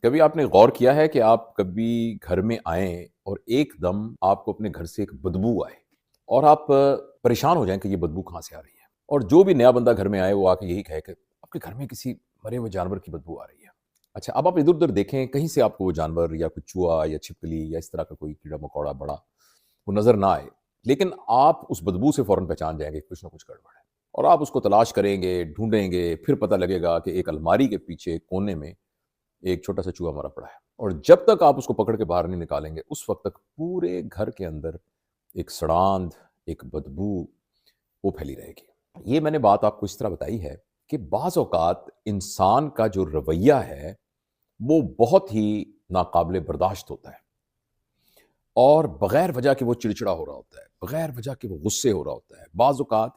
کبھی آپ نے غور کیا ہے کہ آپ کبھی گھر میں آئیں اور ایک دم آپ کو اپنے گھر سے ایک بدبو آئے اور آپ پریشان ہو جائیں کہ یہ بدبو کہاں سے آ رہی ہے، اور جو بھی نیا بندہ گھر میں آئے وہ آ کے یہی کہے کہ آپ کے گھر میں کسی مرے ہوئے جانور کی بدبو آ رہی ہے۔ اچھا، اب آپ ادھر ادھر دیکھیں، کہیں سے آپ کو وہ جانور یا کوئی چوہا یا چھپکلی یا اس طرح کا کوئی کیڑا مکوڑا بڑا وہ نظر نہ آئے، لیکن آپ اس بدبو سے فوراً پہچان جائیں گے کہ کچھ نہ کچھ گڑبڑ ہے، اور آپ اس کو تلاش کریں گے، ڈھونڈیں گے، پھر پتہ لگے گا کہ ایک الماری کے پیچھے کونے میں ایک چھوٹا سا چوہا مرا پڑا ہے، اور جب تک آپ اس کو پکڑ کے باہر نہیں نکالیں گے اس وقت تک پورے گھر کے اندر ایک سڑاند، ایک بدبو وہ پھیلی رہے گی۔ یہ میں نے بات آپ کو اس طرح بتائی ہے کہ بعض اوقات انسان کا جو رویہ ہے وہ بہت ہی ناقابل برداشت ہوتا ہے، اور بغیر وجہ کے وہ چڑچڑا ہو رہا ہوتا ہے، بغیر وجہ کے وہ غصے ہو رہا ہوتا ہے، بعض اوقات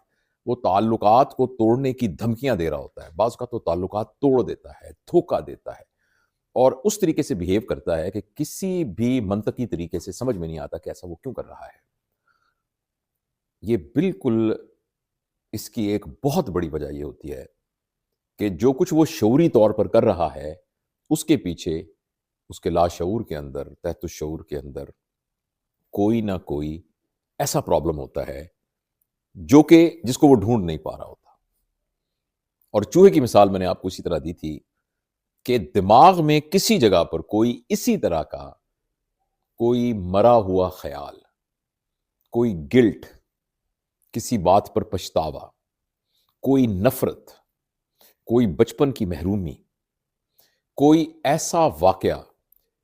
وہ تعلقات کو توڑنے کی دھمکیاں دے رہا ہوتا ہے، بعض اوقات وہ تعلقات توڑ دیتا ہے، دھوکہ دیتا ہے، اور اس طریقے سے بہیو کرتا ہے کہ کسی بھی منطقی طریقے سے سمجھ میں نہیں آتا کہ ایسا وہ کیوں کر رہا ہے۔ یہ بالکل اس کی ایک بہت بڑی وجہ یہ ہوتی ہے کہ جو کچھ وہ شعوری طور پر کر رہا ہے اس کے پیچھے، اس کے لاشعور کے اندر، تحت الشعور کے اندر کوئی نہ کوئی ایسا پرابلم ہوتا ہے جو کہ جس کو وہ ڈھونڈ نہیں پا رہا ہوتا۔ اور چوہے کی مثال میں نے آپ کو اسی طرح دی تھی کہ دماغ میں کسی جگہ پر کوئی اسی طرح کا کوئی مرا ہوا خیال، کوئی گلٹ، کسی بات پر پچھتاوا، کوئی نفرت، کوئی بچپن کی محرومی، کوئی ایسا واقعہ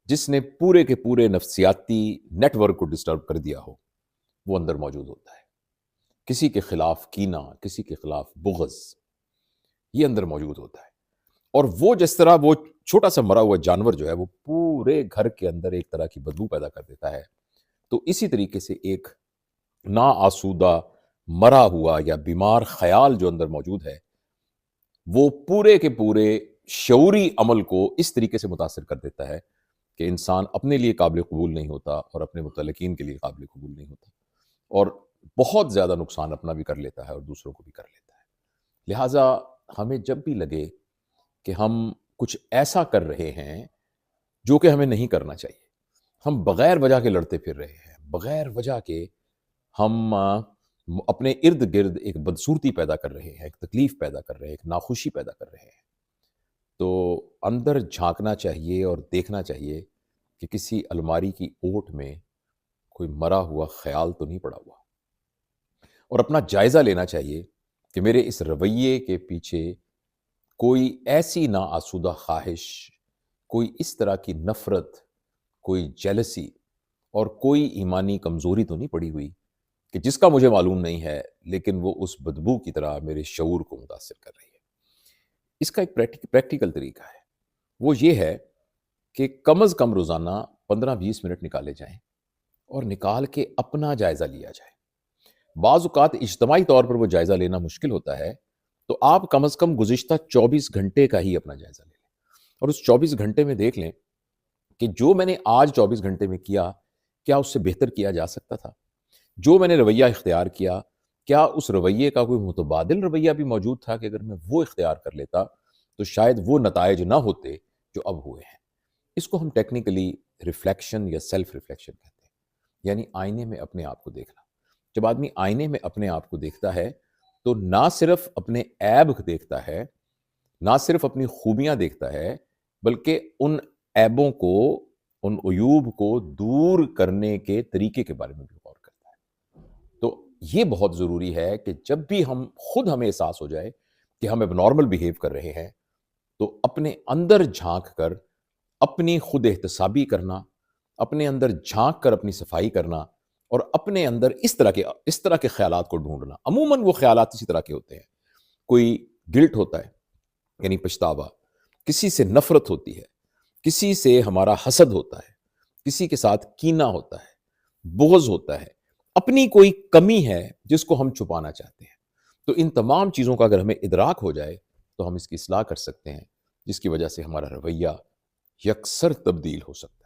جس نے پورے کے پورے نفسیاتی نیٹ ورک کو ڈسٹرب کر دیا ہو، وہ اندر موجود ہوتا ہے۔ کسی کے خلاف کینہ، کسی کے خلاف بغض، یہ اندر موجود ہوتا ہے، اور وہ جس طرح وہ چھوٹا سا مرا ہوا جانور جو ہے وہ پورے گھر کے اندر ایک طرح کی بدبو پیدا کر دیتا ہے، تو اسی طریقے سے ایک نا آسودہ مرا ہوا یا بیمار خیال جو اندر موجود ہے وہ پورے کے پورے شعوری عمل کو اس طریقے سے متاثر کر دیتا ہے کہ انسان اپنے لیے قابل قبول نہیں ہوتا اور اپنے متعلقین کے لیے قابل قبول نہیں ہوتا، اور بہت زیادہ نقصان اپنا بھی کر لیتا ہے اور دوسروں کو بھی کر لیتا ہے۔ لہٰذا ہمیں جب بھی لگے کہ ہم کچھ ایسا کر رہے ہیں جو کہ ہمیں نہیں کرنا چاہیے، ہم بغیر وجہ کے لڑتے پھر رہے ہیں، بغیر وجہ کے ہم اپنے ارد گرد ایک بدصورتی پیدا کر رہے ہیں، ایک تکلیف پیدا کر رہے ہیں، ایک ناخوشی پیدا کر رہے ہیں، تو اندر جھانکنا چاہیے اور دیکھنا چاہیے کہ کسی الماری کی اوٹ میں کوئی مرا ہوا خیال تو نہیں پڑا ہوا، اور اپنا جائزہ لینا چاہیے کہ میرے اس رویے کے پیچھے کوئی ایسی نا آسودہ خواہش، کوئی اس طرح کی نفرت، کوئی جیلسی اور کوئی ایمانی کمزوری تو نہیں پڑی ہوئی کہ جس کا مجھے معلوم نہیں ہے لیکن وہ اس بدبو کی طرح میرے شعور کو متاثر کر رہی ہے۔ اس کا ایک پریکٹیکل طریقہ ہے، وہ یہ ہے کہ کم از کم روزانہ 15-20 منٹ نکالے جائیں اور نکال کے اپنا جائزہ لیا جائے۔ بعض اوقات اجتماعی طور پر وہ جائزہ لینا مشکل ہوتا ہے، تو آپ کم از کم گزشتہ 24 گھنٹے کا ہی اپنا جائزہ لے لیں، اور اس 24 گھنٹے میں دیکھ لیں کہ جو میں نے آج 24 گھنٹے میں کیا کیا اس سے بہتر کیا جا سکتا تھا، جو میں نے رویہ اختیار کیا کیا اس رویے کا کوئی متبادل رویہ بھی موجود تھا کہ اگر میں وہ اختیار کر لیتا تو شاید وہ نتائج نہ ہوتے جو اب ہوئے ہیں۔ اس کو ہم ٹیکنیکلی ریفلیکشن یا سیلف ریفلیکشن کہتے ہیں، یعنی آئینے میں اپنے آپ کو دیکھنا۔ جب آدمی آئینے میں اپنے آپ کو دیکھتا ہے تو نہ صرف اپنے عیب دیکھتا ہے، نہ صرف اپنی خوبیاں دیکھتا ہے، بلکہ ان عیبوں کو، ان عیوب کو دور کرنے کے طریقے کے بارے میں بھی غور کرتا ہے۔ تو یہ بہت ضروری ہے کہ جب بھی ہمیں احساس ہو جائے کہ ہم اب نارمل بیہیو کر رہے ہیں، تو اپنے اندر جھانک کر اپنی خود احتسابی کرنا، اپنے اندر جھانک کر اپنی صفائی کرنا، اور اپنے اندر اس طرح کے خیالات کو ڈھونڈنا۔ عموماً وہ خیالات اسی طرح کے ہوتے ہیں، کوئی گلٹ ہوتا ہے یعنی پچھتاوا، کسی سے نفرت ہوتی ہے، کسی سے ہمارا حسد ہوتا ہے، کسی کے ساتھ کینہ ہوتا ہے، بغض ہوتا ہے، اپنی کوئی کمی ہے جس کو ہم چھپانا چاہتے ہیں۔ تو ان تمام چیزوں کا اگر ہمیں ادراک ہو جائے تو ہم اس کی اصلاح کر سکتے ہیں، جس کی وجہ سے ہمارا رویہ یکسر تبدیل ہو سکتا ہے۔